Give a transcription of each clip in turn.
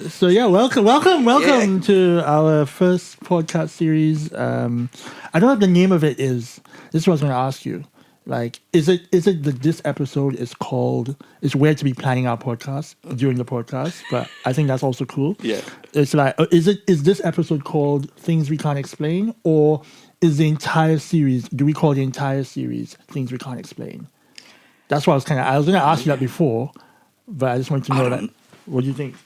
So yeah, welcome to our first podcast series. I don't know what the name of it is. This is what I was going to ask you. Like, is it that this episode is called? It's weird to be planning our podcast during the podcast, but I think that's also cool. Yeah. It's like, is this episode called "Things We Can't Explain," or is the entire series? Do we call the entire series "Things We Can't Explain"? That's what I was going to ask you that before, but I just wanted to know that. What do you think?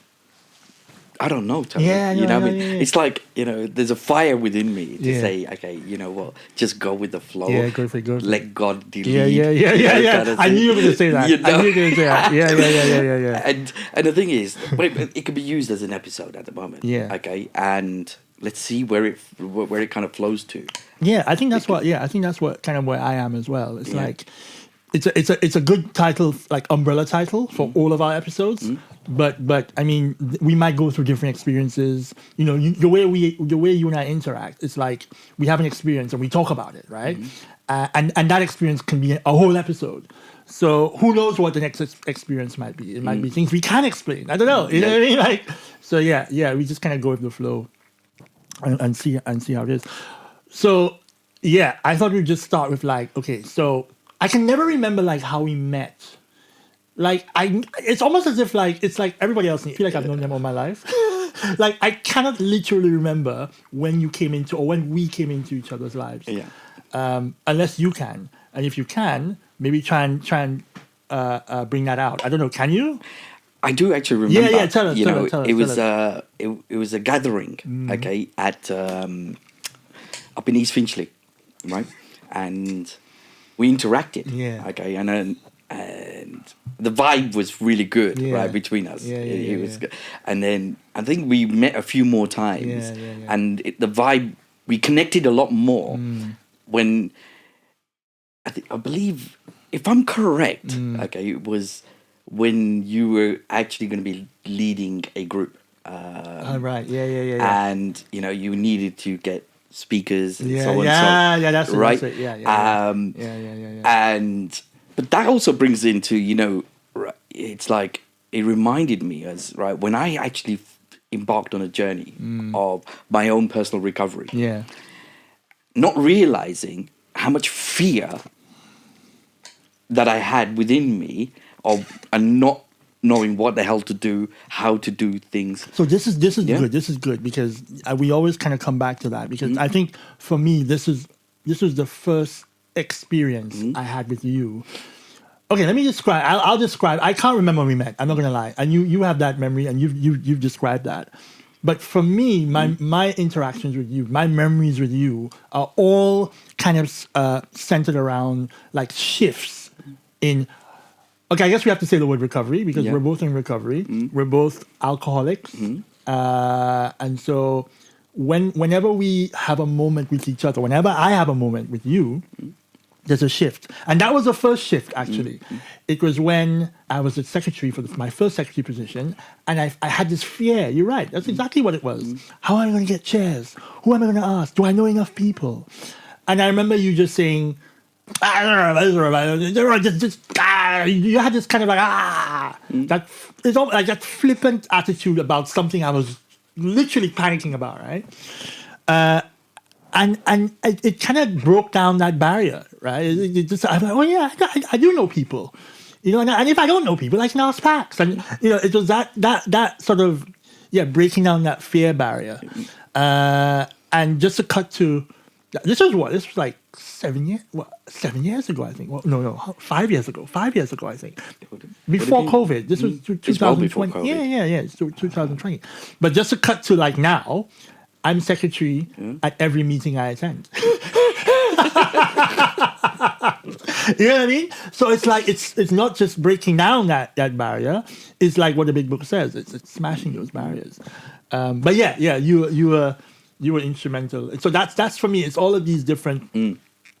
I don't know, Tony. Yeah, you know what I mean? yeah. It's like, there's a fire within me to say, okay, you know what, just go with the flow. Yeah, go for it. Let God lead. Yeah. Kind of I knew you were going to say that. I knew you were going to say that. Yeah. And the thing is, it can be used as an episode at the moment. Yeah. Okay, and let's see where it kind of flows to. Yeah, I think that's what kind of where I am as well. It's like, it's a good title, like umbrella title for all of our episodes. But I mean, we might go through different experiences. You know, the way you and I interact, it's like we have an experience and we talk about it, right? And that experience can be a whole episode. So who knows what the next experience might be? It might be things we can't explain. I don't know. You know what I mean? Like, so yeah. We just kind of go with the flow and see how it is. So yeah, I thought we'd just start with like, okay, so I can never remember like how we met. Like it's almost as if like it's like everybody else. I feel like I've known them all my life. Like I cannot literally remember when you came into or when we came into each other's lives. Yeah. Unless you can, and if you can, maybe try and bring that out. I don't know. Can you? I do actually remember. Yeah. Tell us. It was a gathering. Okay, at up in East Finchley, right, and we interacted. Yeah. Okay, and the vibe was really good, right, between us. It was good. And then I think we met a few more times, and the vibe, we connected a lot more when I believe, if I'm correct, okay, it was when you were actually going to be leading a group. Right. Yeah. And you needed to get speakers and so on. That's right. That's it. Yeah. And but that also brings into it's like it reminded me as right when I actually embarked on a journey of my own personal recovery. Yeah. Not realizing how much fear that I had within me and not knowing what the hell to do, how to do things. So this is good. This is good because we always kind of come back to that because I think for me this was the first experience I had with you. Okay, let me describe. I'll describe. I can't remember when we met. I'm not gonna lie. And you have that memory, and you've described that. But for me, my interactions with you, my memories with you, are all kind of centered around like shifts in. Okay, I guess we have to say the word recovery because we're both in recovery. We're both alcoholics, and so whenever we have a moment with each other, whenever I have a moment with you. There's a shift. And that was the first shift, actually. It was when I was the secretary for my first secretary position, and I had this fear. You're right. That's exactly what it was. How am I going to get chairs? Who am I going to ask? Do I know enough people? And I remember you just saying, you had this kind of like, that, it's all, like that flippant attitude about something I was literally panicking about, right? And it kind of broke down that barrier, right? I'm like, oh yeah, I do know people, and if I don't know people, I can ask Pax, and it was that sort of breaking down that fear barrier, and just to cut to, this was like 7 years ago, I think. Well, no, 5 years ago. 5 years ago, I think. Before COVID. This was 2020. Well yeah. It's 2020. But just to cut to like now. I'm secretary at every meeting I attend. You know what I mean? So it's like it's not just breaking down that barrier. It's like what the big book says. It's smashing those barriers. But you were instrumental. So that's for me. It's all of these different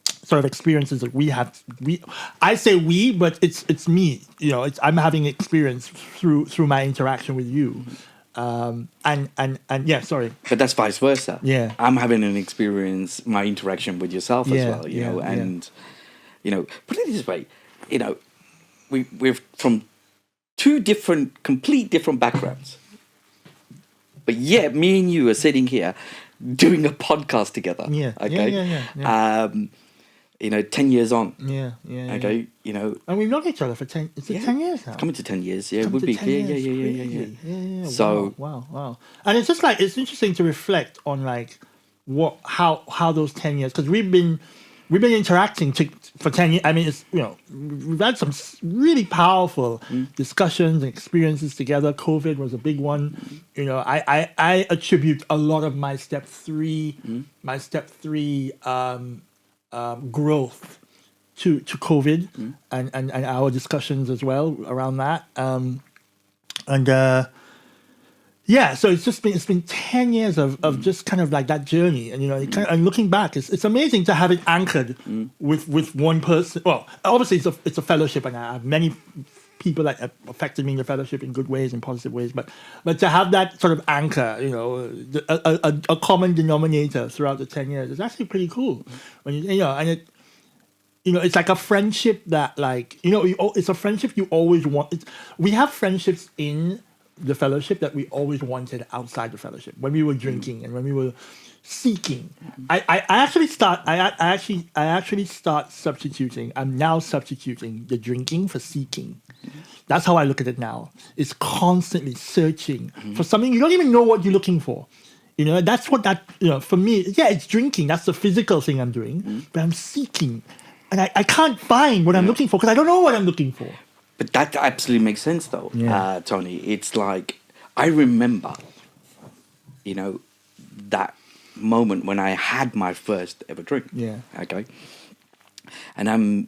sort of experiences that we have. I say we, but it's me. I'm having experience through my interaction with you. Sorry. But that's vice versa. Yeah. I'm having an experience, my interaction with yourself as well, put it this way, we're from complete different backgrounds. But yet, me and you are sitting here doing a podcast together. Yeah. Okay. Yeah. 10 years on. Yeah. Okay. You know. And we've known each other for 10. Is it 10 years now? Coming to 10 years. Yeah, it Coming would to be. 10 Yeah. years. Yeah. So wow. And it's just like it's interesting to reflect on like how those 10 years, because we've been interacting for 10 years. I mean, it's, we've had some really powerful discussions and experiences together. COVID was a big one. I attribute a lot of my step three growth to COVID and our discussions as well around that. So it's been 10 years of just kind of like that journey, and and looking back, it's amazing to have it anchored with one person. Well, obviously it's a fellowship, and I have many people that have affected me in the fellowship in good ways and positive ways, but to have that sort of anchor, a common denominator throughout the 10 years is actually pretty cool. When and it. It's like a friendship that, like, it's a friendship you always want. We have friendships in the fellowship that we always wanted outside the fellowship. When we were drinking and when we were seeking, I actually start substituting. I'm now substituting the drinking for seeking. That's how I look at it now. It's constantly searching for something you don't even know what you're looking for. That's what for me. Yeah, it's drinking. That's the physical thing I'm doing, but I'm seeking. And I can't find what I'm looking for because I don't know what I'm looking for. But that absolutely makes sense, though, Tony. It's like, I remember, that moment when I had my first ever drink. Yeah. Okay. And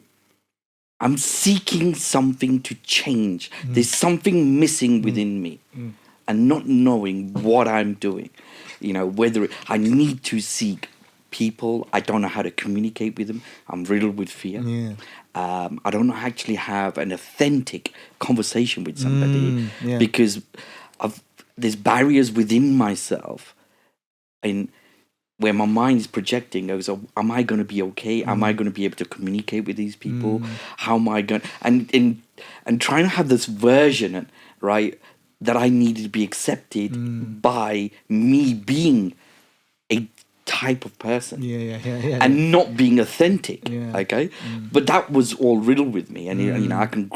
I'm seeking something to change. There's something missing within me. And not knowing what I'm doing. Whether I need to seek people, I don't know how to communicate with them. I'm riddled with fear. I don't actually have an authentic conversation with somebody because there's barriers within myself, and where my mind is projecting goes, am I going to be okay? Am I going to be able to communicate with these people? How am I going? And trying to have this version, right, that I needed to be accepted by me being a type of person and not being authentic, okay? But that was all riddled with me, and I can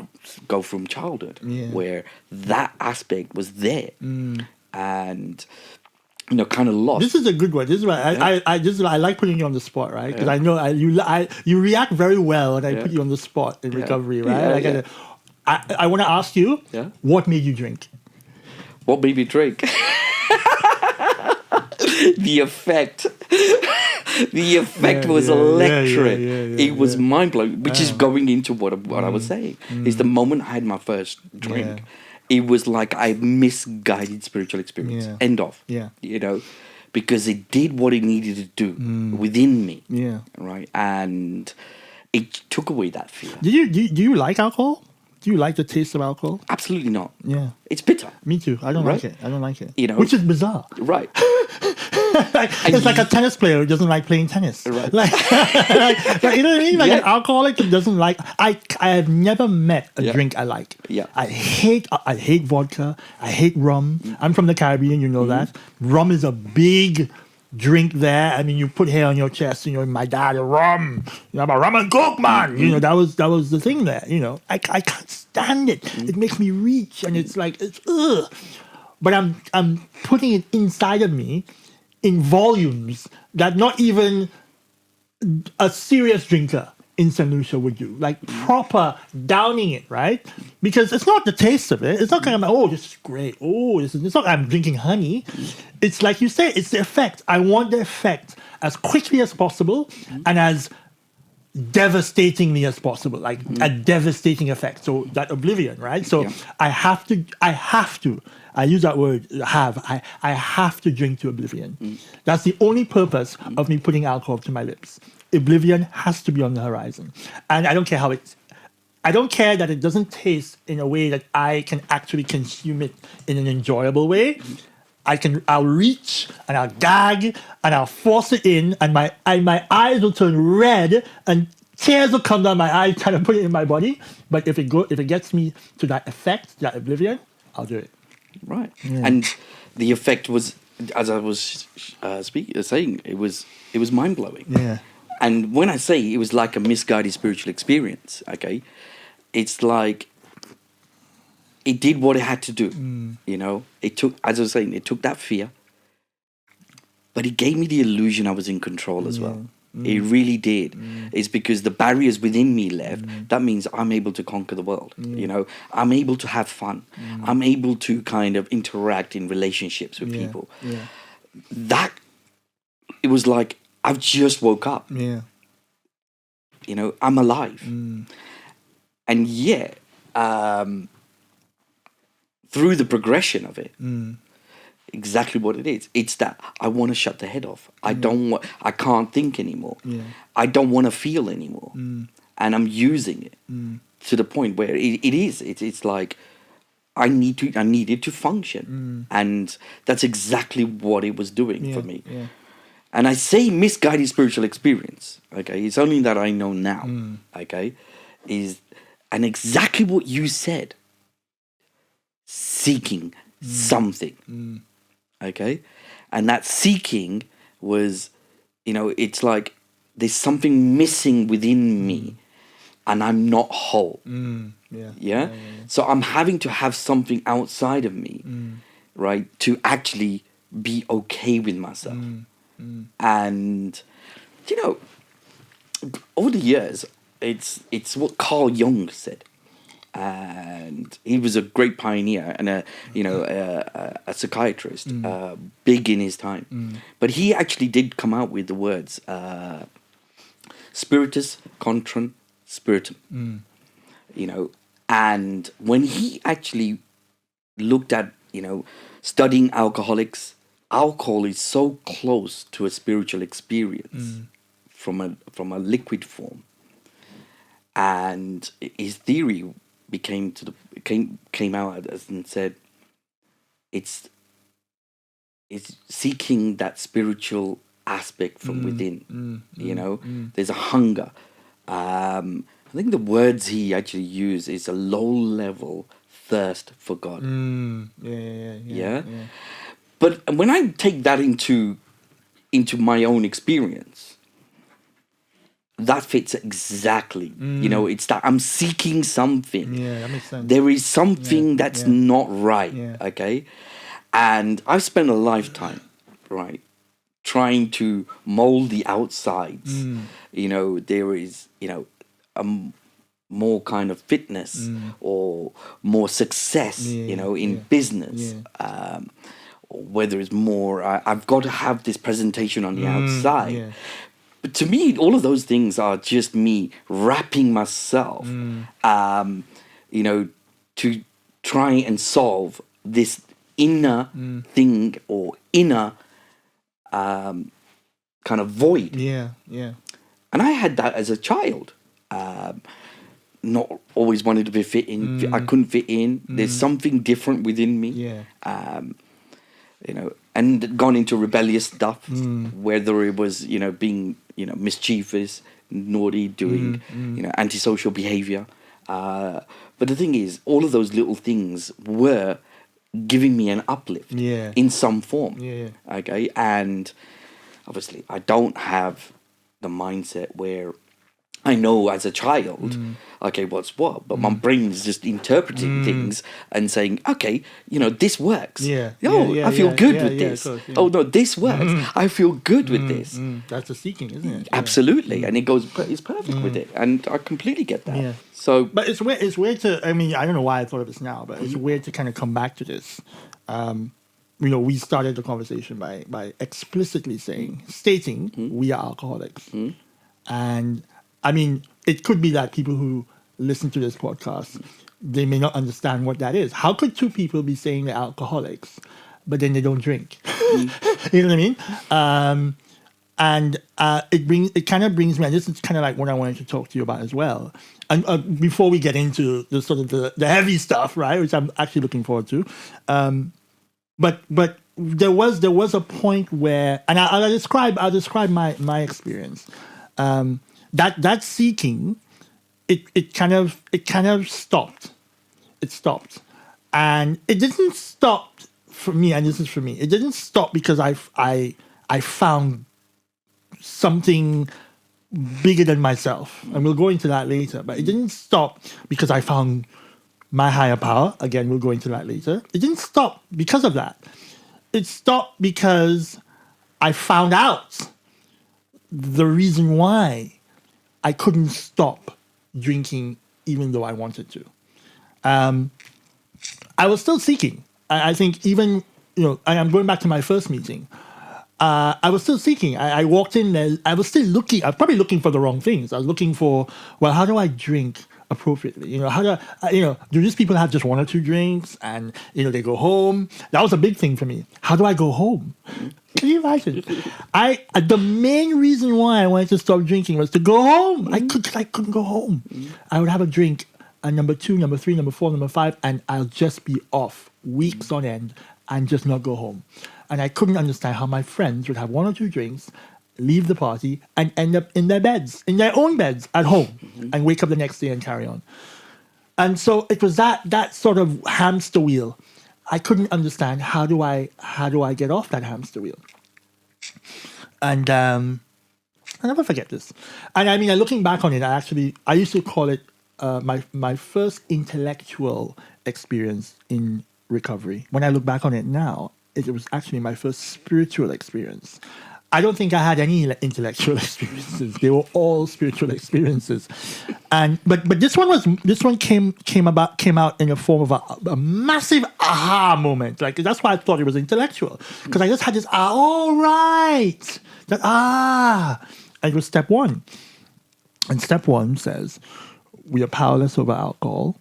go from childhood where that aspect was there, and kind of lost. This is a good one. This is why I like putting you on the spot, right? Because I know you react very well when I put you on the spot in recovery, right? I want to ask you, what made you drink? What made me drink? The effect was electric. It was mind-blowing, which is going into what I was saying. Is the moment I had my first drink, it was like I misguided spiritual experience. End of. Because it did what it needed to do within me. Right? And it took away that fear. Do you like alcohol? Do you like the taste of alcohol? Absolutely not. Yeah. It's bitter. Me too. I don't like it. You know, which is bizarre. Right. It's like a tennis player who doesn't like playing tennis. Right. Like, you know what I mean? Like an alcoholic who doesn't like. I have never met a drink I like. Yeah. I hate vodka. I hate rum. I'm from the Caribbean. You know that. Rum is a big drink there. I mean, you put hair on your chest. My dad, rum. I'm a rum and coke man. That was the thing there. I can't stand it. It makes me reach, and it's like it's ugh. But I'm putting it inside of me in volumes that not even a serious drinker in St. Lucia would do. Like proper downing it, right? Because it's not the taste of it. It's not kind of like, this is great. It's not like I'm drinking honey. It's like you say, it's the effect. I want the effect as quickly as possible and as devastatingly as possible, like a devastating effect. So that oblivion, right? So I have to, I use that word, I have to drink to oblivion. That's the only purpose of me putting alcohol to my lips. Oblivion has to be on the horizon. And I don't care I don't care that it doesn't taste in a way that I can actually consume it in an enjoyable way. I'll reach and I'll gag and I'll force it in, and my eyes will turn red and tears will come down my eyes trying to put it in my body. But if it gets me to that effect, that oblivion, I'll do it. Right. Yeah. And the effect was as I was saying, it was mind blowing. Yeah. And when I say it was like a misguided spiritual experience, okay, it's like it did what it had to do. You know, it took, as I was saying, it took that fear, but it gave me the illusion I was in control as well. It really did. It's because the barriers within me left. That means I'm able to conquer the world. You know, I'm able to have fun. I'm able to kind of interact in relationships with people. Yeah. That, it was like I've just woke up. Yeah. You know, I'm alive. And yet, through the progression of it, exactly what it is. It's that I want to shut the head off. I can't think anymore. Yeah. I don't want to feel anymore. And I'm using it to the point where it's like I needed to function. And that's exactly what it was doing for me. Yeah. And I say misguided spiritual experience, okay? It's only that I know now, okay? And exactly what you said, seeking something, okay? And that seeking was, you know, it's like there's something missing within me and I'm not whole. Yeah? So I'm having to have something outside of me, right, to actually be okay with myself. And, you know, over the years, it's what Carl Jung said. And he was a great pioneer and a psychiatrist, big in his time. But he actually did come out with the words spiritus contra spiritum. You know, and when he actually looked at, you know, studying alcoholics, alcohol is so close to a spiritual experience from a liquid form. And his theory came out and said it's seeking that spiritual aspect from within. You know, there's a hunger. I think the words he actually used is a low-level thirst for God. Yeah. But when I take that into my own experience, that fits exactly. You know, it's that I'm seeking something. Yeah, that makes sense. There is something that's not right. Okay, and I've spent a lifetime, right, trying to mold the outsides. You know, there is, you know, more kind of fitness or more success. You know, in business. Whether it's more, I've got to have this presentation on the outside. But to me, all of those things are just me wrapping myself, you know, to try and solve this inner thing or inner kind of void. Yeah. And I had that as a child. Not always wanted to be fit in. I couldn't fit in. There's something different within me. You know, and gone into rebellious stuff, whether it was, you know, being, you know, mischievous, naughty, doing, you know, antisocial behavior. But the thing is, all of those little things were giving me an uplift in some form. Okay, and obviously, I don't have the mindset where I know as a child, okay, what's what, but my brain is just interpreting things and saying, okay, you know, this works. I feel good with this. Oh no, this works. I feel good with this. That's the seeking, isn't it? Absolutely, and it's perfect with it, and I completely get that. So, but it's weird to. I mean, I don't know why I thought of this now, but it's weird to kind of come back to this. You know, we started the conversation by explicitly stating we are alcoholics, and I mean, it could be that people who listen to this podcast, they may not understand what that is. How could two people be saying they're alcoholics, but then they don't drink? You know what I mean? And it kind of brings me, and this is kind of like what I wanted to talk to you about as well. And before we get into the sort of the heavy stuff, right, which I'm actually looking forward to. But there was a point where, and I'll describe my experience. That seeking, it kind of stopped. It stopped, and it didn't stop for me, and this is for me, it didn't stop because I found something bigger than myself. And we'll go into that later. But it didn't stop because I found my higher power. Again, we'll go into that later. It didn't stop because of that. It stopped because I found out the reason why I couldn't stop drinking even though I wanted to. I was still seeking. I think even, and I'm going back to my first meeting. I was still seeking. I walked in there. I was still looking. I was probably looking for the wrong things. I was looking for, well, how do I drink appropriately? How do do these people have just one or two drinks and, they go home? That was a big thing for me. How do I go home? Can you imagine? The main reason why I wanted to stop drinking was to go home. I couldn't go home. I would have a drink, number 2, number 3, number 4, number 5, and I'll just be off weeks on end and just not go home. And I couldn't understand how my friends would have one or two drinks, leave the party, and end up in their beds, in their own beds at home, and wake up the next day and carry on. And so it was that sort of hamster wheel. I couldn't understand how do I get off that hamster wheel. And I'll never forget this. And I mean, looking back on it, I used to call it my first intellectual experience in recovery. When I look back on it now, it was actually my first spiritual experience. I don't think I had any intellectual experiences. They were all spiritual experiences. But this one came out in the form of a massive aha moment. Like, that's why I thought it was intellectual. Because I just had this, all right. And it was step 1. And step 1 says, we are powerless over alcohol.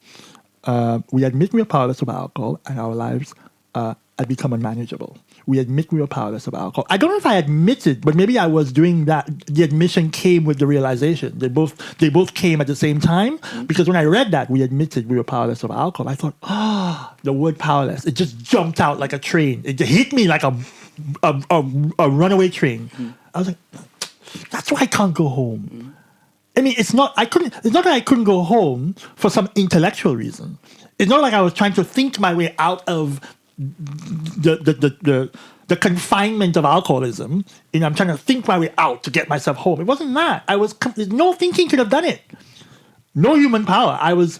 We admit we are powerless over alcohol, and our lives had become unmanageable. We admit we were powerless over alcohol. I don't know if I admitted, but maybe I was doing that. The admission came with the realization. They both came at the same time, because when I read that, we admitted we were powerless over alcohol, I thought, the word powerless, it just jumped out like a train. It hit me like a runaway train. I was like, that's why I can't go home. I mean, it's not that I couldn't go home for some intellectual reason. It's not like I was trying to think my way out of the confinement of alcoholism. I'm trying to think my way out to get myself home. It wasn't that. No thinking could have done it. No human power. I was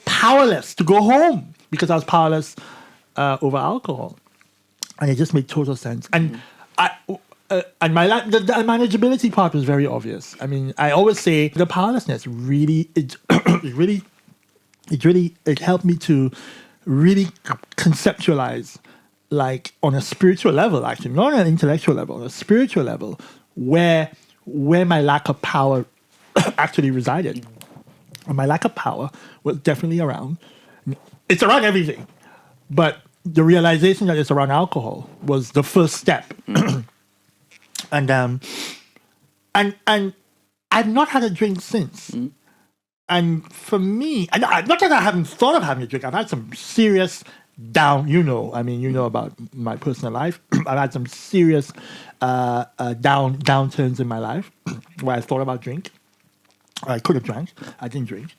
powerless to go home because I was powerless over alcohol, and it just made total sense. And and the manageability part was very obvious. I mean, I always say the powerlessness really it helped me to really conceptualize, like, on a spiritual level, actually, not on an intellectual level, on a spiritual level, where my lack of power actually resided. And my lack of power was definitely around. It's around everything, but the realization that it's around alcohol was the first step. And I've not had a drink since. And for me, and not that I haven't thought of having a drink, I've had some serious about my personal life. I've had some serious downturns in my life where I thought about drink. I could have drank. I didn't drink.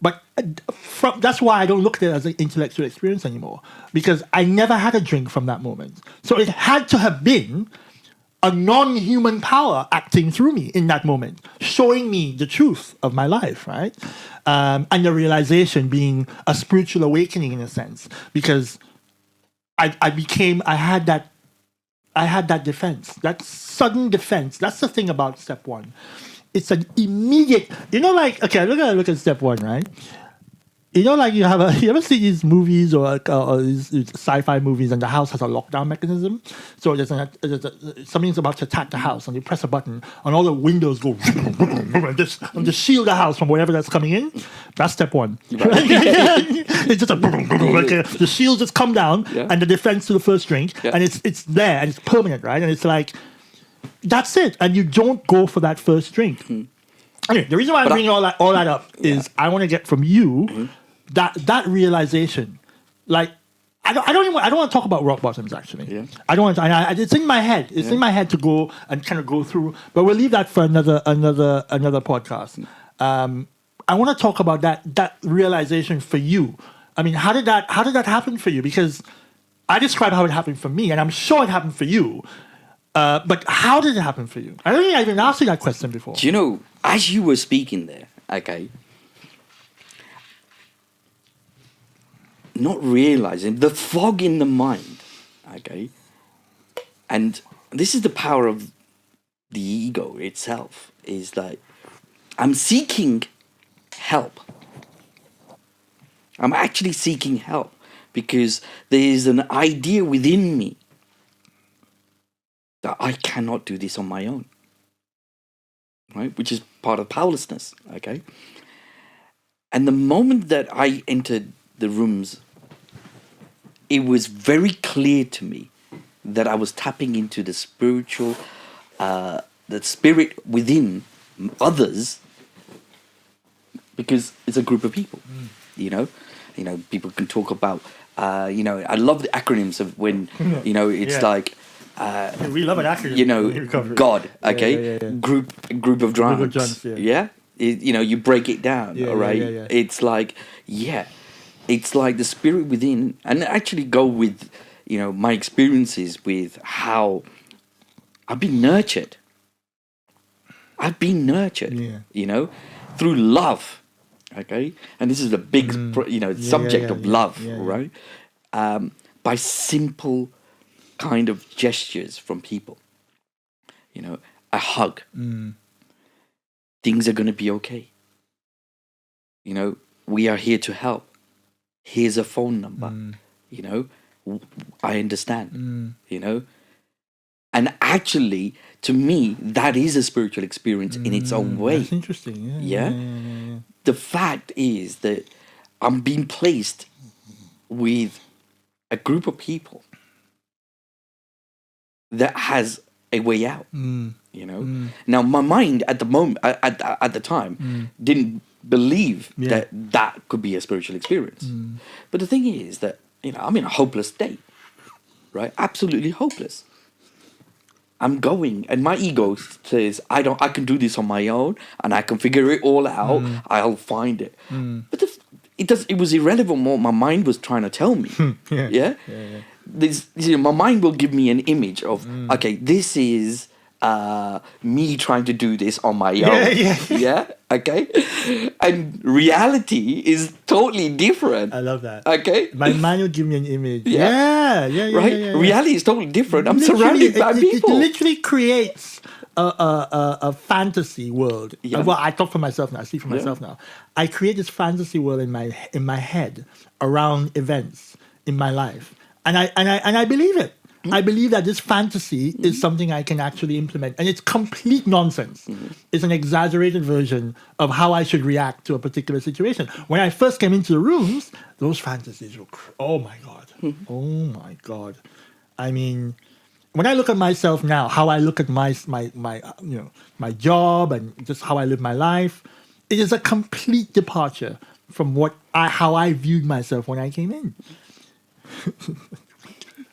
But that's why I don't look at it as an intellectual experience anymore, because I never had a drink from that moment. So it had to have been a non-human power acting through me in that moment, showing me the truth of my life, right? And the realization being a spiritual awakening in a sense, because I had that defense, that sudden defense. That's the thing about step 1. It's an immediate, look at step 1, right? You ever see these movies or these sci-fi movies, and the house has a lockdown mechanism? So something's about to attack the house, and you press a button, and all the windows go and just shield the house from whatever that's coming in. That's step 1. It's just the shields just come down, and the defense to the first drink, and it's there, and it's permanent, right? And it's like, that's it, and you don't go for that first drink. Anyway, the reason why I'm bringing all that up is I want to get from you that realization. Like, I don't want to talk about rock bottoms, actually. Yeah. I don't want to. It's in my head. It's in my head to go and kind of go through. But we'll leave that for another podcast. I want to talk about that realization for you. I mean, how did that happen for you? Because I describe how it happened for me, and I'm sure it happened for you. But how did it happen for you? I don't think I even asked you that question before. Do you know, as you were speaking there, okay, not realizing the fog in the mind, okay, and this is the power of the ego itself, is that I'm seeking help. I'm actually seeking help because there is an idea within me that I cannot do this on my own, right? Which is part of powerlessness, okay? And the moment that I entered the rooms, it was very clear to me that I was tapping into the spiritual, the spirit within others, because it's a group of people, you know, people can talk about, I love the acronyms of when, it's like, we love an acronym. God, okay, group of drums, yeah. You break it down, all right. Yeah. It's like, it's like the spirit within, and actually go with, my experiences with how I've been nurtured. Through love, okay, and this is a big, subject of love, right? By simple kind of gestures from people, a hug. Things are going to be okay. We are here to help. Here's a phone number. I understand. And actually, to me, that is a spiritual experience in its own way. That's interesting. Yeah. The fact is that I'm being placed with a group of people that has a way out. Now, my mind at the moment, at the time, didn't believe that could be a spiritual experience. But the thing is that I'm in a hopeless state, right? Absolutely hopeless. I'm going, and my ego says, I can do this on my own, and I can figure it all out. I'll find it. But it was irrelevant what my mind was trying to tell me. Yeah. My mind will give me an image of, okay, this is me trying to do this on my own. Yeah. Okay. And reality is totally different. I love that. Okay. My mind will give me an image. Yeah. Reality is totally different. I'm surrounded by people. It literally creates a fantasy world. Well, I talk for myself now. I speak for myself now. I create this fantasy world in my head around events in my life, and I believe it. I believe that this fantasy is something I can actually implement. And it's complete nonsense. It's an exaggerated version of how I should react to a particular situation. When I first came into the rooms, those fantasies were, oh my God. Oh my God. I mean, when I look at myself now, how I look at my job and just how I live my life, it is a complete departure from how I viewed myself when I came in.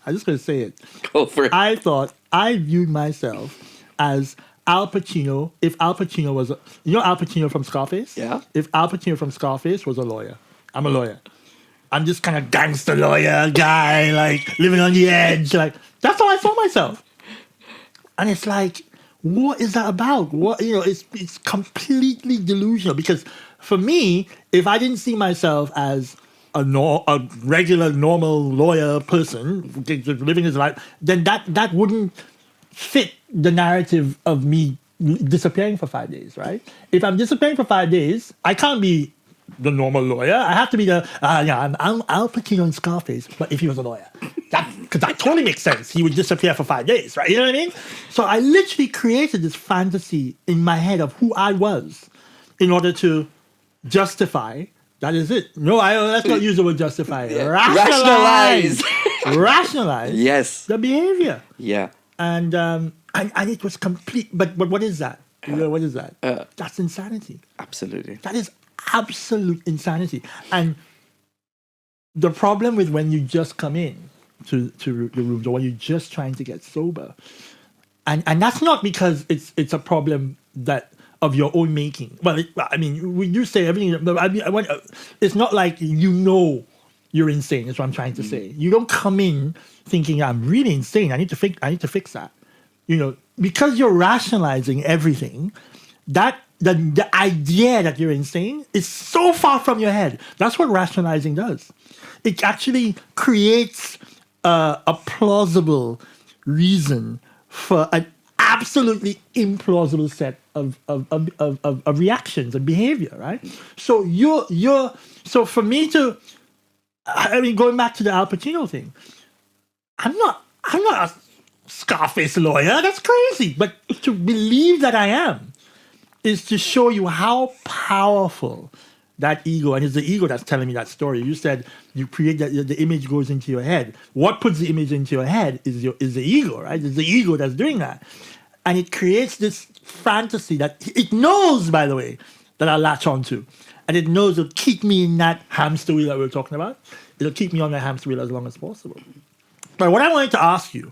I'm just going to say it. Go for it. I viewed myself as Al Pacino. If Al Pacino was, Al Pacino from Scarface? Yeah. If Al Pacino from Scarface was a lawyer. I'm a lawyer. I'm this kind of gangster lawyer guy, like living on the edge. Like, that's how I saw myself. And it's like, what is that about? It's completely delusional. Because for me, if I didn't see myself as a regular, normal lawyer person living his life, then that wouldn't fit the narrative of me disappearing for 5 days, right? If I'm disappearing for 5 days, I can't be the normal lawyer. I have to be I'm Al Pacino in Scarface, but if he was a lawyer. Because that totally makes sense. He would disappear for 5 days, right? You know what I mean? So I literally created this fantasy in my head of who I was in order to justify. That is it. No, let's not use the word justify. Rationalize. Rationalize. Yes. The behavior. Yeah. And it was complete. But what is that? What is that? That's insanity. Absolutely. That is absolute insanity. And the problem with when you just come in to the rooms, or when you're just trying to get sober, and that's not because it's a problem that of your own making. Well, we do say everything. But it's not like you're insane. That's what I'm trying to say. You don't come in thinking I'm really insane. I need to fix that. Because you're rationalizing everything, that the idea that you're insane is so far from your head. That's what rationalizing does. It actually creates a plausible reason for an absolutely implausible set of reactions and behavior, right? So so for me to, going back to the Al Pacino thing, I'm not a Scarface lawyer. That's crazy. But to believe that I am is to show you how powerful that ego, and it's the ego that's telling me that story. You said you create that, the image goes into your head. What puts the image into your head is the ego, right? It's the ego that's doing that. And it creates this fantasy that it knows, by the way, that I'll latch onto. And it knows it'll keep me in that hamster wheel that we were talking about. It'll keep me on that hamster wheel as long as possible. But what I wanted to ask you,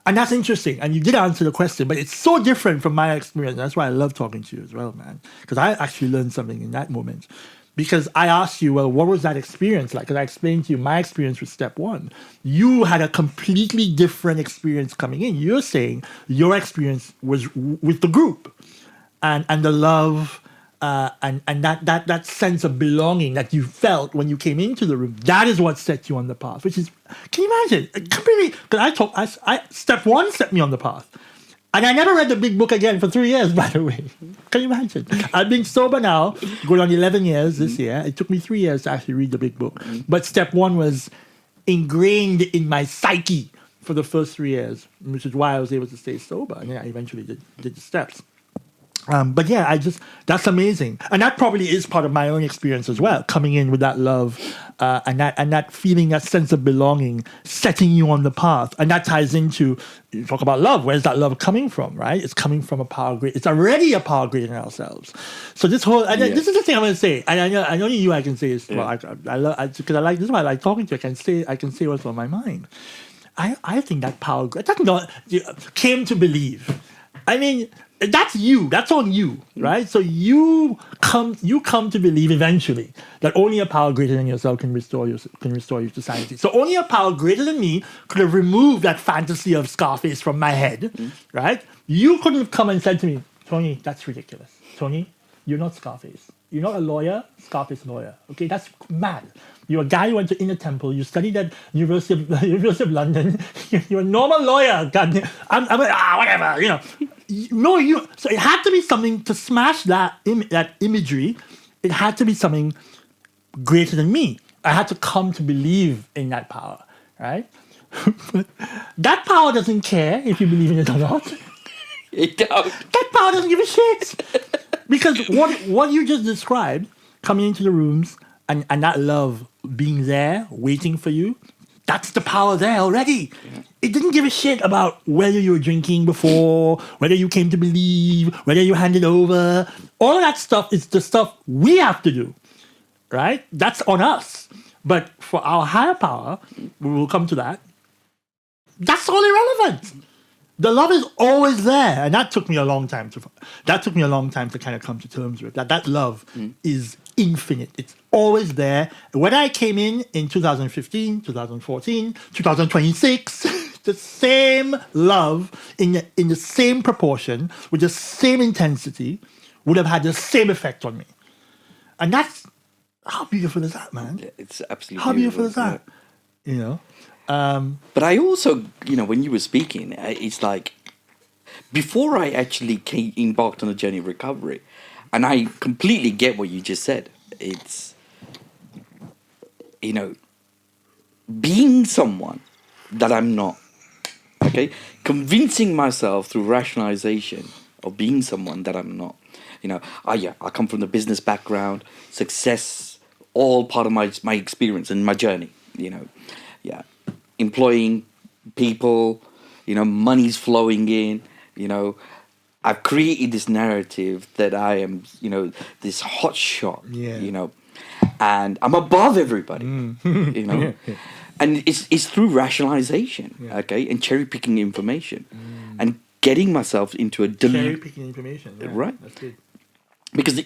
and that's interesting, and you did answer the question, but it's so different from my experience. That's why I love talking to you as well, man. Because I actually learned something in that moment. Because I asked you, well, what was that experience like? Because I explained to you my experience with step one. You had a completely different experience coming in. You're saying your experience was with the group and the love and that sense of belonging that you felt when you came into the room. That is what set you on the path, which is, can you imagine? Completely, because step one set me on the path. And I never read the big book again for 3 years, by the way. Can you imagine? I've been sober now, going on 11 years this year. It took me 3 years to actually read the big book. But step one was ingrained in my psyche for the first 3 years, which is why I was able to stay sober. And then I eventually did the steps. But yeah, that's amazing. And that probably is part of my own experience as well, coming in with that love and that feeling, that sense of belonging, setting you on the path. And that ties into, you talk about love. Where's that love coming from, right? It's coming from a power greater. It's already a power greater than ourselves. So this whole, this is the thing I'm going to say. And I know you, I can say this. Well, I love, because I like, this is why I like talking to you. I can say what's on my mind. I think that power, came to believe. I mean, that's you. That's on you, right? So you come to believe eventually that only a power greater than yourself can restore you to sanity. So only a power greater than me could have removed that fantasy of Scarface from my head, right? You couldn't have come and said to me, Tony, that's ridiculous. Tony, you're not Scarface. You're not a lawyer, Scarface lawyer. Okay, that's mad. You're a guy who went to Inner Temple. You studied at University of London. You're a normal lawyer. God, I'm whatever. No, so it had to be something to smash that imagery. It had to be something greater than me. I had to come to believe in that power, right? That power doesn't care if you believe in it or not. It don't. That power doesn't give a shit. Because what you just described, coming into the rooms and that love being there, waiting for you, that's the power there already. Yeah. It didn't give a shit about whether you were drinking before, whether you came to believe, whether you handed over. All of that stuff is the stuff we have to do, right? That's on us. But for our higher power, we will come to that. That's all irrelevant. The love is always there, and that took me a long time to kind of come to terms with that love is infinite. It's always there. When I came in 2015, 2014, 2026, the same love in the same proportion with the same intensity would have had the same effect on me. And that's, how beautiful is that, man? Yeah, it's absolutely how beautiful is that? Yeah. But I also, when you were speaking, it's like, before I actually embarked on a journey of recovery, and I completely get what you just said, it's, being someone that I'm not, okay? Convincing myself through rationalization of being someone that I'm not. I come from the business background, success, all part of my experience and my journey, employing people, money's flowing in, I've created this narrative that I am, this hot shot, and I'm above everybody, and it's through rationalization, okay, and cherry picking information, and getting myself into a cherry picking information, right? That's good. Because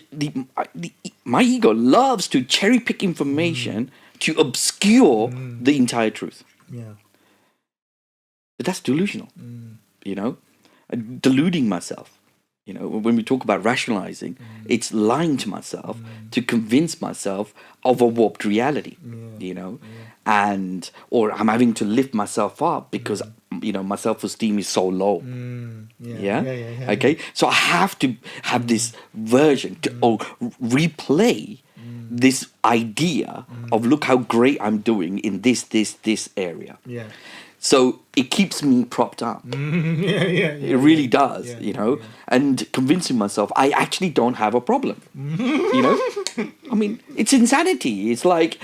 my ego loves to cherry pick information to obscure the entire truth. Yeah. But that's delusional, deluding myself. When we talk about rationalizing, it's lying to myself to convince myself of a warped reality, and or I'm having to lift myself up because my self-esteem is so low. Okay, so I have to have this version or replay this idea of look how great I'm doing in this area. Yeah. So it keeps me propped up. It really does, and convincing myself I actually don't have a problem. I mean, it's insanity. It's like,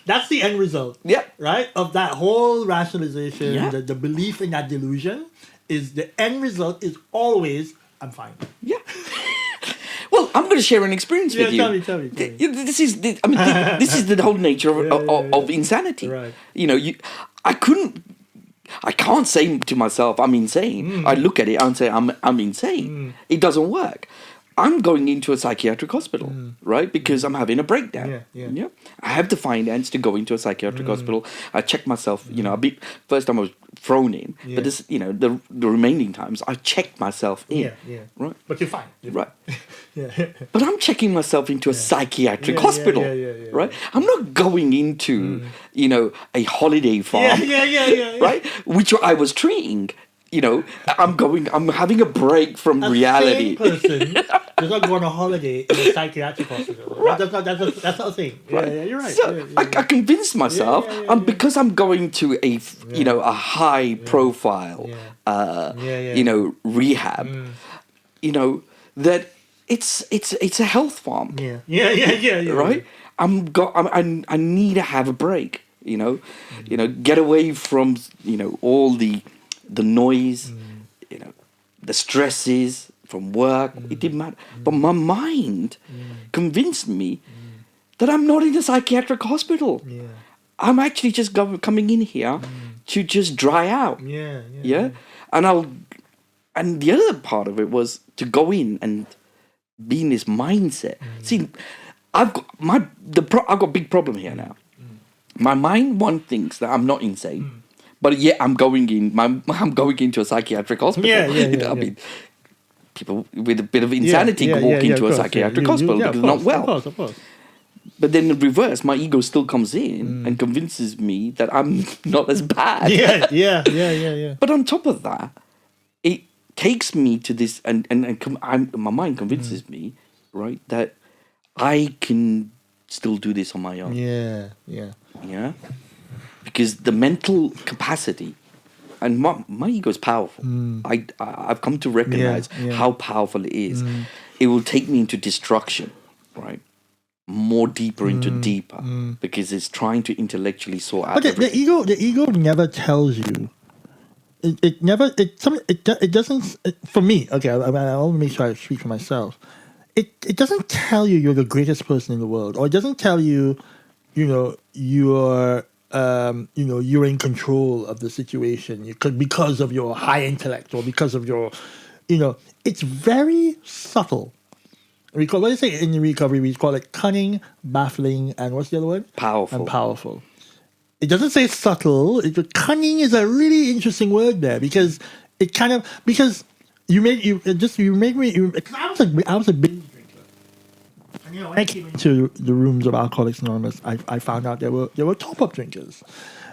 That's the end result. Yeah. Right? Of that whole rationalization, Yeah. the belief in that delusion is the end result is always, I'm fine. Yeah. Well, I'm going to share an experience with you. Tell me. This is the the whole nature of insanity. Right. I can't say to myself I'm insane. I look at it and say I'm insane. It doesn't work. I'm going into a psychiatric hospital, right? Because I'm having a breakdown. Yeah. I have the finance to go into a psychiatric hospital. I check myself. First time I was thrown in, but this, the remaining times I checked myself in. Yeah. Right. But you're fine. Right. Yeah. But I'm checking myself into a psychiatric hospital, right? I'm not going into, a holiday farm, right? Which I was treating. I'm having a break from reality. Same person does not go on a holiday in a psychiatric hospital. Right. That's not a thing. Right. Yeah, you're right. So I convinced myself, because I'm going to a high profile, rehab, that it's a health farm. Yeah. Right. I need to have a break. Get away from all the noise, the stresses from work. It didn't matter. But my mind convinced me that I'm not in a psychiatric hospital. I'm actually just coming in here to just dry out. Yeah. And the other part of it was to go in and be in this mindset. See, I've got a big problem here now. My mind thinks that I'm not insane. But yet I'm going into a psychiatric hospital. I mean, people with a bit of insanity can walk into a psychiatric hospital because they're not well. Of course. But then in reverse, my ego still comes in and convinces me that I'm not as bad. Yeah. But on top of that, it takes me to this, and my mind convinces me, right, that I can still do this on my own. Yeah. Because the mental capacity, and my ego is powerful. I've come to recognize how powerful it is. It will take me into destruction, right? More deeper into deeper, because it's trying to intellectually sort out. But the ego never tells you. It doesn't. For me, okay, I want to make sure I speak for myself. It doesn't tell you you're the greatest person in the world, or it doesn't tell you, you're in control of the situation because of your high intellect or because of your, it's very subtle. What do you say in recovery? We call it cunning, baffling, and what's the other word? Powerful. And powerful. It doesn't say subtle. Cunning is a really interesting word there because you made me. I was a binge drinker. And when I came into the rooms of Alcoholics Anonymous, I found out there were top-up drinkers.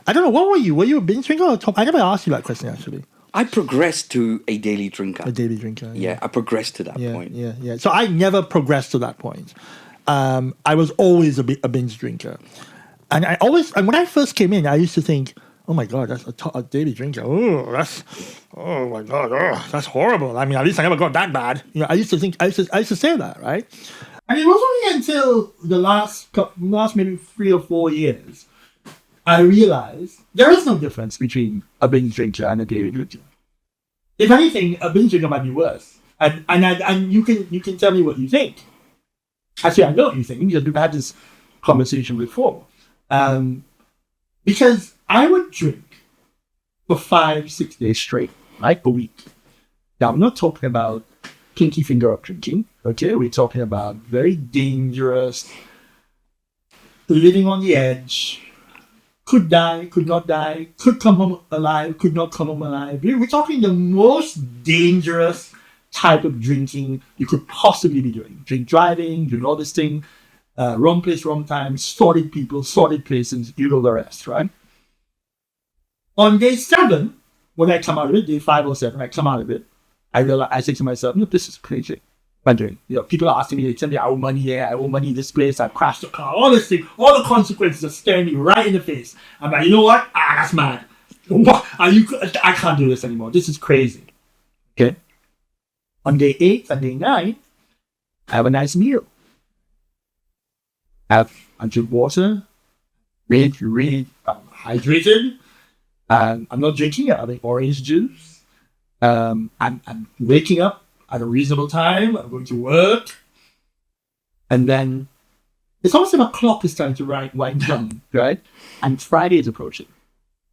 I don't know, what were you? Were you a binge drinker or top? I never asked you that question actually. I progressed to a daily drinker. A daily drinker. Yeah, I progressed to that point. Yeah. So I never progressed to that point. I was always a binge drinker, and when I first came in, I used to think, oh my God, that's a daily drinker. Oh my God, that's horrible. I mean, at least I never got that bad. I used to say that, right? And it was only until the last maybe 3 or 4 years I realized there is no difference between a binge drinker and a daily drinker. If anything, a binge drinker might be worse. And you can tell me what you think. Actually, I know what you think. We've had this conversation before. Because I would drink for 5-6 days straight, like a week. Now, I'm not talking about pinky finger up drinking, okay? We're talking about very dangerous, living on the edge, could die, could not die, could come home alive, could not come home alive. We're talking the most dangerous type of drinking you could possibly be doing. Drink driving, doing all this thing, wrong place, wrong time, sordid people, sordid places, you know the rest, right? On day 7, when I come out of it, day 5 or 7, I come out of it, I say to myself, this is crazy. I'm doing. People are asking me, they tell me I owe money here, I owe money in this place, I crashed the car, all this thing, all the consequences are staring me right in the face. I'm like, you know what? That's mad. What are you? I can't do this anymore. This is crazy. Okay. On day 8 and day 9, I have a nice meal. I drink water, really hydrated. I'm not drinking it. I drink orange juice. I'm waking up at a reasonable time. I'm going to work. And then it's almost like a clock is starting to wind down, right? And Friday is approaching.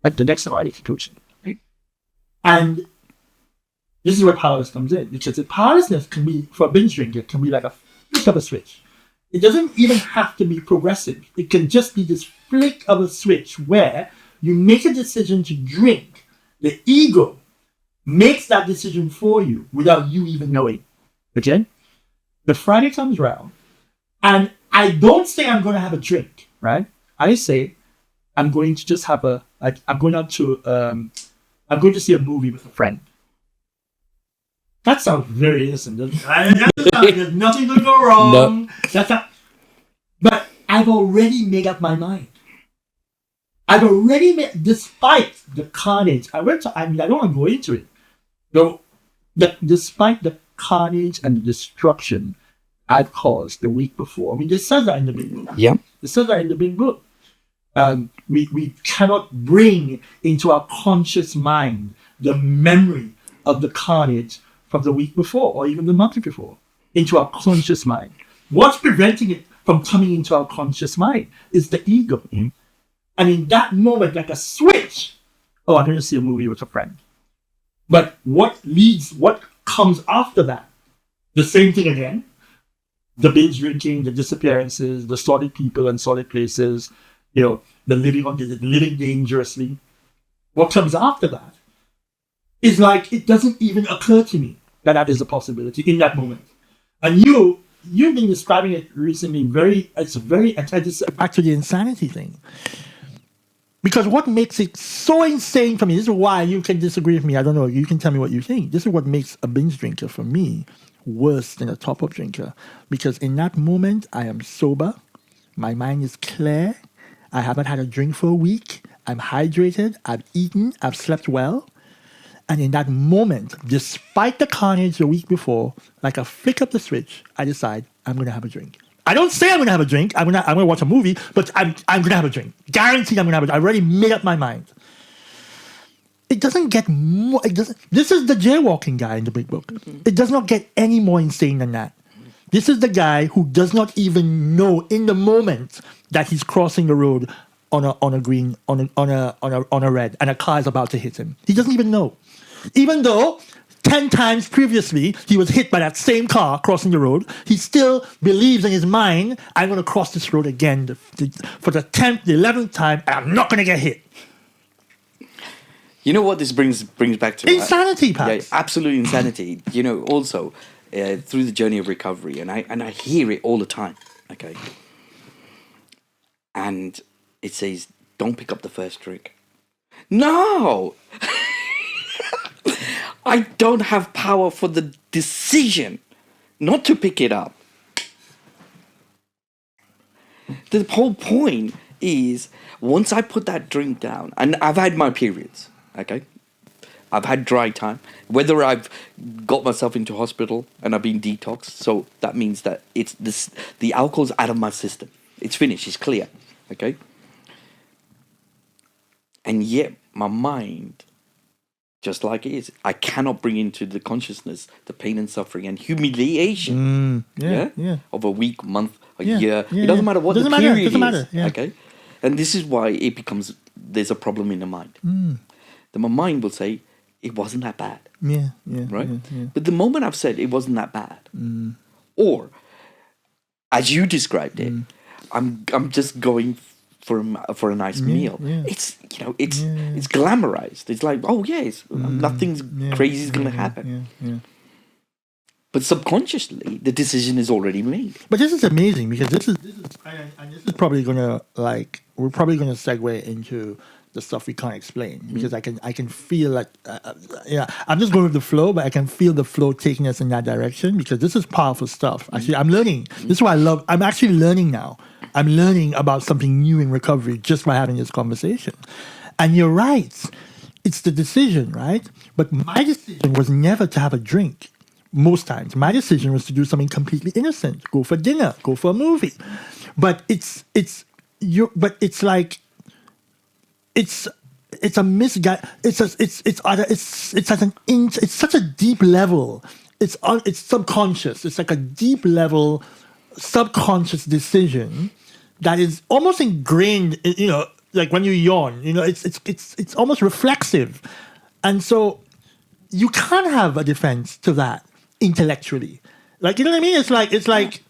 Like the next Friday is approaching. Right? And this is where powerlessness comes in. Because the powerlessness can be, for a binge drinker, can be like a flick of a switch. It doesn't even have to be progressive. It can just be this flick of a switch where you make a decision to drink. The ego makes that decision for you without you even knowing. Okay? The Friday comes around, and I don't say I'm going to have a drink, right? I say I'm going to just have I'm going to see a movie with a friend. That sounds very innocent, doesn't it? There's nothing to go wrong. No. But I've already made up my mind. I've already made, despite the carnage, I don't want to go into it. No, despite the carnage and the destruction I've caused the week before. I mean, this says that in the big book. Yeah. This says that in the big book. We cannot bring into our conscious mind the memory of the carnage from the week before or even the month before into our conscious mind. What's preventing it from coming into our conscious mind is the ego. Mm-hmm. And in that moment, like a switch, I'm going to see a movie with a friend. But what comes after that? The same thing again. The binge drinking, the disappearances, the sordid people and sordid places, the living dangerously. What comes after that is like, it doesn't even occur to me that is a possibility in that moment. And you've been describing it recently it's back to the insanity thing. Because what makes it so insane for me, this is why you can disagree with me, I don't know, you can tell me what you think. This is what makes a binge drinker for me worse than a top-up drinker. Because in that moment, I am sober, my mind is clear, I haven't had a drink for a week, I'm hydrated, I've eaten, I've slept well. And in that moment, despite the carnage the week before, like a flick of the switch, I decide I'm going to have a drink. I don't say I'm going to have a drink. I'm going to watch a movie, but I'm going to have a drink. Guaranteed I'm going to have a drink. I already made up my mind. It doesn't get more... This is the jaywalking guy in the big book. Mm-hmm. It does not get any more insane than that. This is the guy who does not even know in the moment that he's crossing the road on a green, on a red, and a car is about to hit him. He doesn't even know. Even though 10 times previously he was hit by that same car crossing the road, he still believes in his mind, I'm going to cross this road again for the 10th, the 11th time, and I'm not going to get hit. You know what this brings back to? Insanity, Pax. Yeah, absolute insanity. Also through the journey of recovery, and I hear it all the time. Okay, and it says, "Don't pick up the first drink." No. I don't have power for the decision not to pick it up. The whole point is, once I put that drink down, and I've had my periods, okay? I've had dry time. Whether I've got myself into hospital and I've been detoxed, so that means that the alcohol's out of my system. It's finished, it's clear, okay? And yet, my mind... just like it is, I cannot bring into the consciousness the pain and suffering and humiliation of a week, month, a year. It doesn't matter what the period is. Okay, and this is why it becomes there's a problem in the mind. Then my mind will say it wasn't that bad. Right. But the moment I've said it wasn't that bad, or as you described it, I'm just going for a nice meal. Yeah. It's it's glamorized. It's like, oh yes, nothing's crazy is gonna happen. Yeah. But subconsciously, the decision is already made. But this is amazing because this is probably gonna we're probably gonna segue into the stuff we can't explain because I can feel like I'm just going with the flow, but I can feel the flow taking us in that direction because this is powerful stuff. Actually, I'm learning. This is what I love. I'm actually learning now. I'm learning about something new in recovery just by having this conversation. And you're right. It's the decision, right? But my decision was never to have a drink. Most times, my decision was to do something completely innocent. Go for dinner, go for a movie. But it's a misguide. It's such a deep level. It's subconscious. It's like a deep level subconscious decision that is almost ingrained. Like when you yawn. It's almost reflexive, and so you can't have a defense to that intellectually. Like, you know what I mean? It's like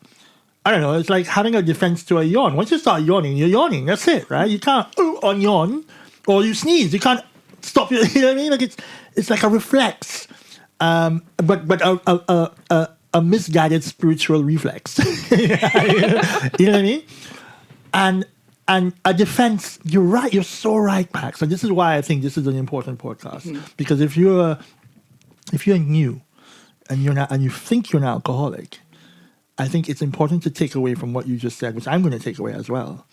I don't know. It's like having a defense to a yawn. Once you start yawning, you're yawning. That's it, right? You can't on yawn, or you sneeze. You can't stop. You know what I mean? Like it's like a reflex, but a misguided spiritual reflex. You know what I mean? And a defense. You're right. You're so right, Pax. And this is why I think this is an important podcast because if you're new and you think you're an alcoholic, I think it's important to take away from what you just said, which I'm going to take away as well,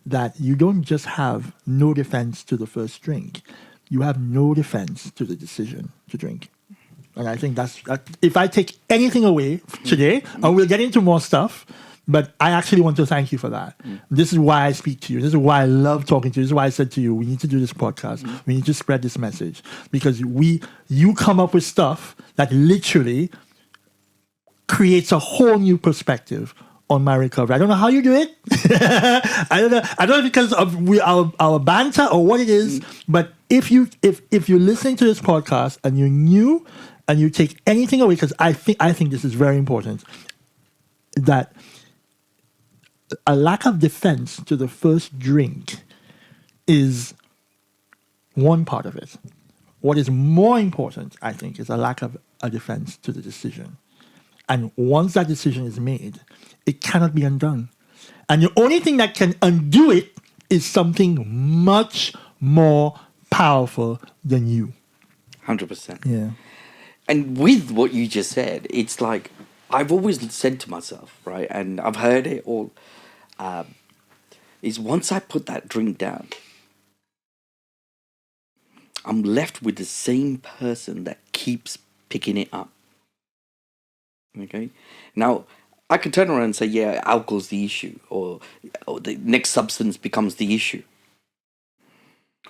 that you don't just have no defense to the first drink. You have no defense to the decision to drink. And I think that's if I take anything away today, and we'll get into more stuff, but I actually want to thank you for that. This is why I speak to you. This is why I love talking to you. This is why I said to you, we need to do this podcast. We need to spread this message because you come up with stuff that literally creates a whole new perspective on my recovery. I don't know how you do it. I don't know because of our banter or what it is. But if you're listening to this podcast and you're new and you take anything away, because I think this is very important, that a lack of defense to the first drink is one part of it. What is more important, I think, is a lack of a defense to the decision. And once that decision is made, it cannot be undone. And the only thing that can undo it is something much more powerful than you. 100%. Yeah. And with what you just said, it's like, I've always said to myself, right, and I've heard it all, is once I put that drink down, I'm left with the same person that keeps picking it up. Okay? Now, I can turn around and say, yeah, alcohol's the issue, or the next substance becomes the issue,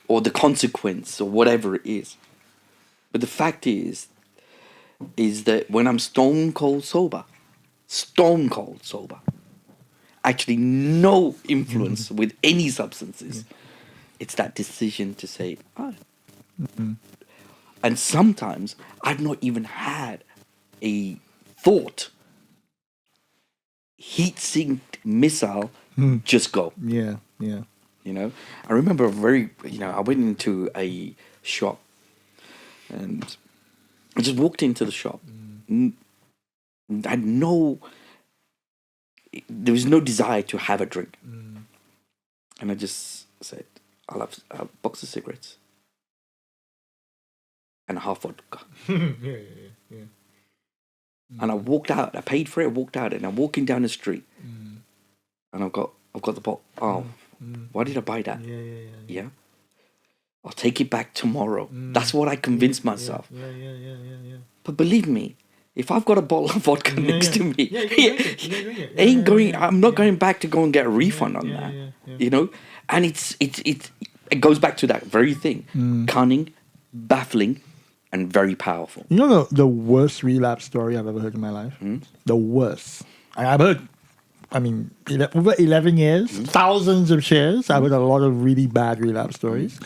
or the consequence, or whatever it is. But the fact is that when I'm stone cold sober, actually no influence with any substances, it's that decision to say, oh. And sometimes I've not even had a thought, heat-sinked missile, just go. Yeah. I remember I went into a shop and I just walked into the shop. There was no desire to have a drink. And I just said, I'll have a box of cigarettes and a half vodka. Yeah. And I walked out. I paid for it. I walked out, and I'm walking down the street, and I've got the bottle. Oh, why did I buy that? Yeah. I'll take it back tomorrow. That's what I convinced myself. Yeah. But believe me, if I've got a bottle of vodka next to me, I'm not going back to go and get a refund on that. Yeah. And it goes back to that very thing: cunning, baffling, and very powerful. You know the worst relapse story I've ever heard in my life? The worst. I've heard, over 11 years, thousands of shares. I've heard a lot of really bad relapse stories.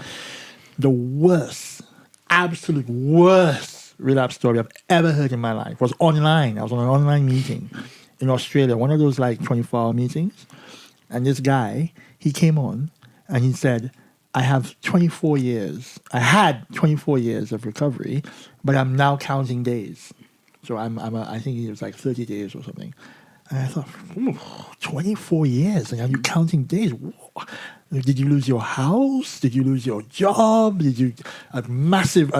The worst, absolute worst relapse story I've ever heard in my life was online. I was on an online meeting in Australia, one of those 24-hour meetings. And this guy, he came on and he said, I have 24 years. I had 24 years of recovery, but I'm now counting days. So I think it was like 30 days or something. And I thought, 24 years, and are you counting days? Did you lose your house? Did you lose your job? Did you a massive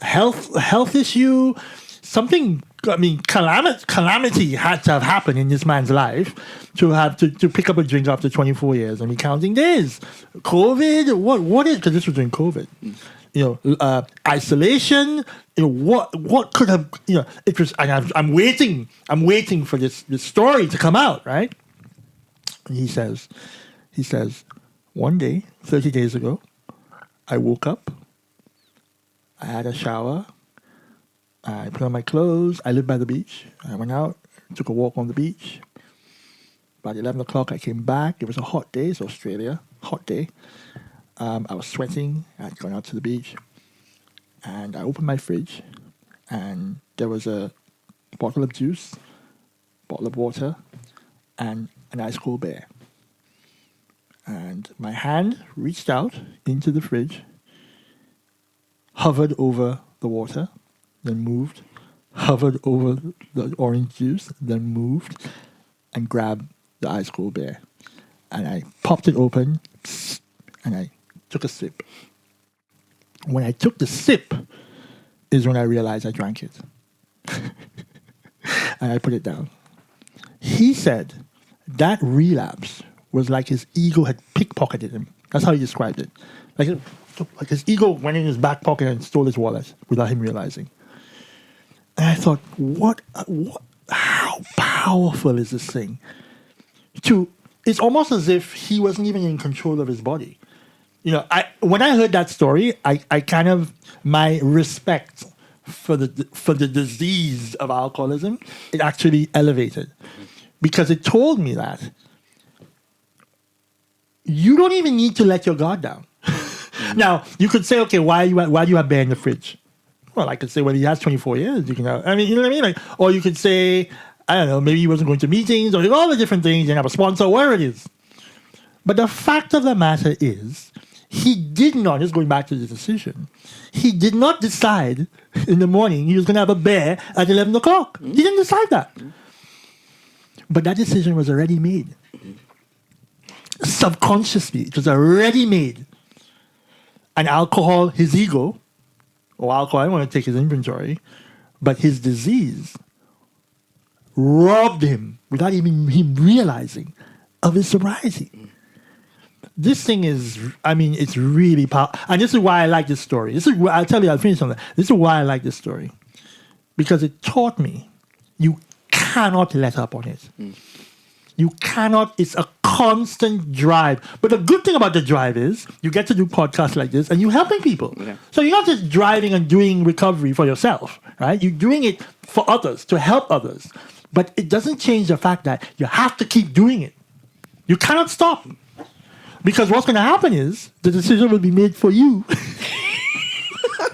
health issue? Something, I mean, calamity had to have happened in this man's life to have to pick up a drink after 24 years and be counting days. COVID, what is, because this was during COVID. Isolation, what could have, it was, and I'm waiting for this story to come out, right? And he says, one day, 30 days ago, I woke up, I had a shower, I put on my clothes, I lived by the beach, I went out, took a walk on the beach. About 11 o'clock, I came back. It was a hot day, it's Australia, hot day. I was sweating. I'd gone out to the beach. And I opened my fridge. And there was a bottle of juice, bottle of water, and an ice cold bear. And my hand reached out into the fridge, hovered over the water, then moved, hovered over the orange juice, then moved, and grabbed the ice cold bear. And I popped it open, and I took a sip. When I took the sip is when I realized I drank it. And I put it down. He said that relapse was like his ego had pickpocketed him. That's how he described it. Like his ego went in his back pocket and stole his wallet without him realizing. And I thought, how powerful is this thing? It's almost as if he wasn't even in control of his body. When I heard that story, I kind of, my respect for the disease of alcoholism, it actually elevated, because it told me that you don't even need to let your guard down. Now you could say, okay, why do you have beer in the fridge? Well, I could say, well, he has 24 years. You can, you know what I mean? Or you could say, I don't know, maybe he wasn't going to meetings, or all the different things. You didn't have a sponsor, whatever it is. But the fact of the matter is, he did not, just going back to the decision, he did not decide in the morning he was going to have a beer at 11 o'clock. He didn't decide that. But that decision was already made. Subconsciously, it was already made. And alcohol, his ego, or alcohol, I don't want to take his inventory, but his disease robbed him, without even him realizing, of his sobriety. This thing is, it's really powerful. And this is why I like this story. I'll tell you, I'll finish on that. This is why I like this story. Because it taught me you cannot let up on it. You cannot, it's a constant drive. But the good thing about the drive is you get to do podcasts like this and you're helping people. Yeah. So you're not just driving and doing recovery for yourself, right? You're doing it for others, to help others. But it doesn't change the fact that you have to keep doing it. You cannot stop. Because what's going to happen is the decision will be made for you.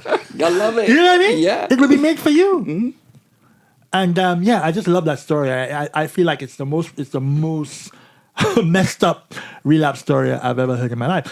I love it. You know what I mean? Yeah. It will be made for you. Mm-hmm. And I just love that story. I feel like it's the most messed up relapse story I've ever heard in my life.